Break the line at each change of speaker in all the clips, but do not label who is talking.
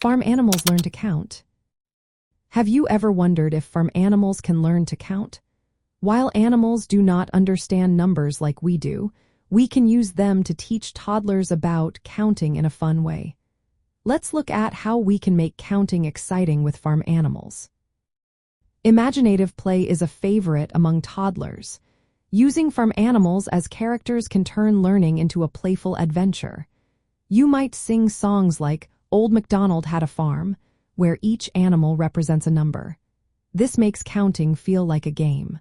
Farm animals learn to count. Have you ever wondered if farm animals can learn to count? While animals do not understand numbers like we do, we can use them to teach toddlers about counting in a fun way. Let's look at how we can make counting exciting with farm animals. Imaginative play is a favorite among toddlers. Using farm animals as characters can turn learning into a playful adventure. You might sing songs like "Old MacDonald Had a Farm," where each animal represents a number. This makes counting feel like a game.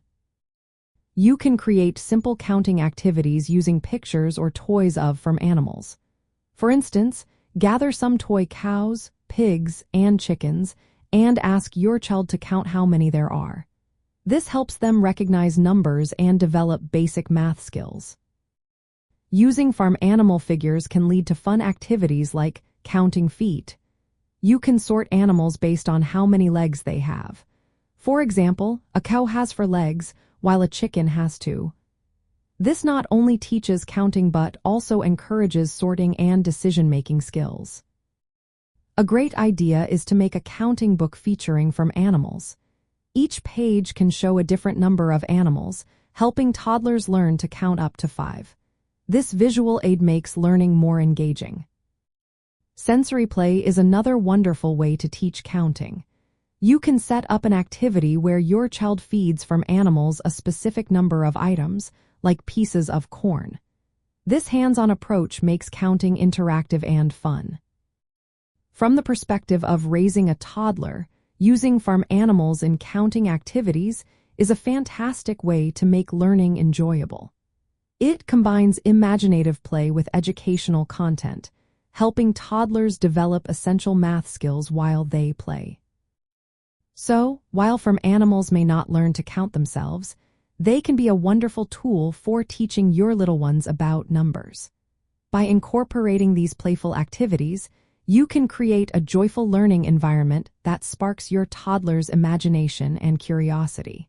You can create simple counting activities using pictures or toys of farm animals. For instance, gather some toy cows, pigs, and chickens, and ask your child to count how many there are. This helps them recognize numbers and develop basic math skills. Using farm animal figures can lead to fun activities like counting feet. You can sort animals based on how many legs they have. For example, a cow has 4 legs, while a chicken has 2. This not only teaches counting but also encourages sorting and decision-making skills. A great idea is to make a counting book featuring farm animals. Each page can show a different number of animals, helping toddlers learn to count up to 5. This visual aid makes learning more engaging. Sensory play is another wonderful way to teach counting. You can set up an activity where your child feeds farm animals a specific number of items, like pieces of corn. This hands-on approach makes counting interactive and fun. From the perspective of raising a toddler, using farm animals in counting activities is a fantastic way to make learning enjoyable. It combines imaginative play with educational content, helping toddlers develop essential math skills while they play. So, while farm animals may not learn to count themselves, they can be a wonderful tool for teaching your little ones about numbers. By incorporating these playful activities, you can create a joyful learning environment that sparks your toddler's imagination and curiosity.